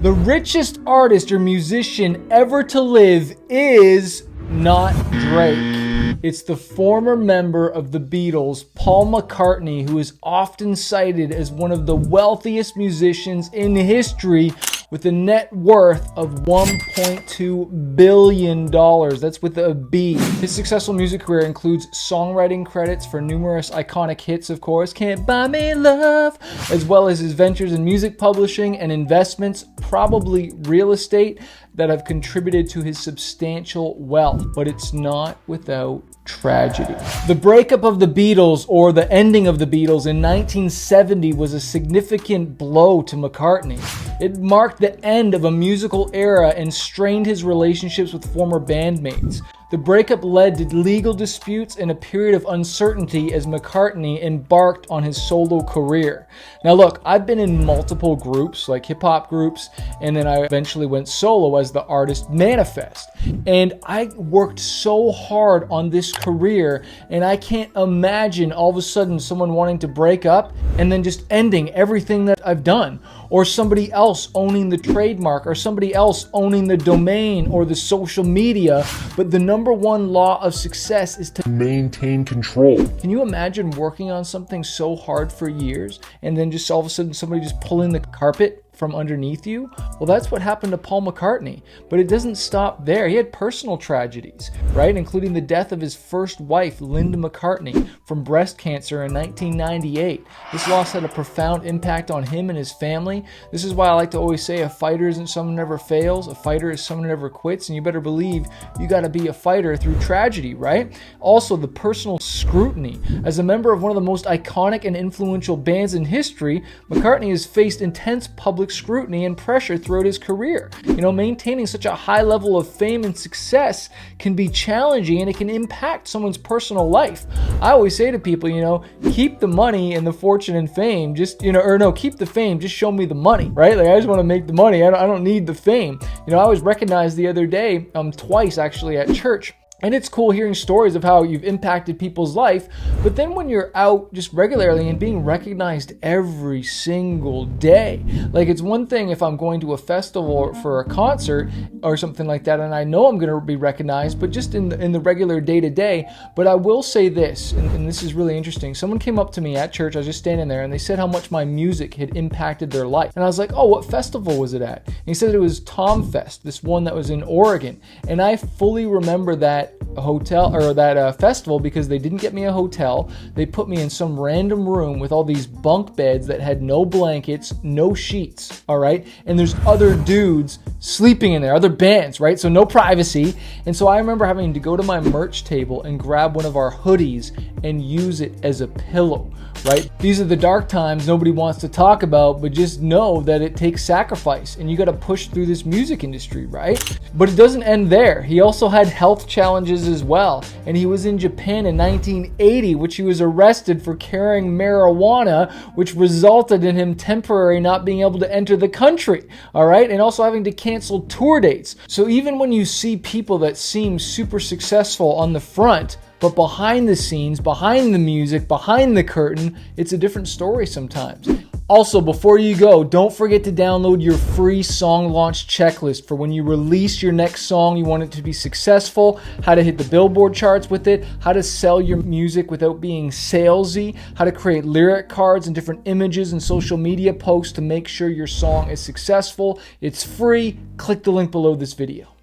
The richest artist or musician ever to live is not Drake. It's the former member of the Beatles, Paul McCartney, who is often cited as one of the wealthiest musicians in history with a net worth of $1.2 billion. That's with a B. His successful music career includes songwriting credits for numerous iconic hits, of course, Can't Buy Me Love, as well as his ventures in music publishing and investments, probably real estate, that have contributed to his substantial wealth. But it's not without tragedy. The breakup of the Beatles, or the ending of the Beatles in 1970, was a significant blow to McCartney. It marked the end of a musical era and strained his relationships with former bandmates. The breakup led to legal disputes and a period of uncertainty as McCartney embarked on his solo career. Now look, I've been in multiple groups, like hip-hop groups, and then I eventually went solo as the artist Manifest. And I worked so hard on this career, and I can't imagine all of a sudden someone wanting to break up and then just ending everything that I've done, or somebody else owning the trademark, or somebody else owning the domain or the social media. But the number one law of success is to maintain control. Can you imagine working on something so hard for years and then just all of a sudden somebody just pulling the carpet from underneath you? Well, that's what happened to Paul McCartney. But it doesn't stop there. He had personal tragedies, right? Including the death of his first wife, Linda McCartney, from breast cancer in 1998. This loss had a profound impact on him and his family. This is why I like to always say a fighter isn't someone who never fails. A fighter is someone who never quits. And you better believe you got to be a fighter through tragedy, right? Also, the personal scrutiny. As a member of one of the most iconic and influential bands in history, McCartney has faced intense public scrutiny and pressure throughout his career. Maintaining such a high level of fame and success can be challenging, and it can impact someone's personal life. I always say to people, keep the money and the fortune and fame, keep the fame, just show me the money, right? Like, I just want to make the money. I don't need the fame. I was recognized the other day, twice actually at church. And it's cool hearing stories of how you've impacted people's life, but then when you're out just regularly and being recognized every single day, like, it's one thing if I'm going to a festival or for a concert or something like that, and I know I'm going to be recognized, but just in the regular day-to-day. But I will say this, and this is really interesting. Someone came up to me at church, I was just standing there, and they said how much my music had impacted their life. And I was like, oh, what festival was it at? And he said it was Tom Fest, this one that was in Oregon. And I fully remember that hotel, or that festival, because they didn't get me a hotel. They put me in some random room with all these bunk beds that had no blankets, no sheets, all right? And there's other dudes sleeping in there, other bands, right? So no privacy. And so I remember having to go to my merch table and grab one of our hoodies and use it as a pillow, right? These are the dark times nobody wants to talk about, but just know that it takes sacrifice, and you got to push through this music industry, right? But it doesn't end there. He also had health challenges as well, and he was in Japan in 1980, which he was arrested for carrying marijuana, which resulted in him temporarily not being able to enter the country, all right? And also having to cancel tour dates. So even when you see people that seem super successful on the front, but behind the scenes, behind the music, behind the curtain, it's a different story sometimes. Also, before you go, don't forget to download your free song launch checklist for when you release your next song, you want it to be successful, how to hit the Billboard charts with it, how to sell your music without being salesy, how to create lyric cards and different images and social media posts to make sure your song is successful. It's free. Click the link below this video.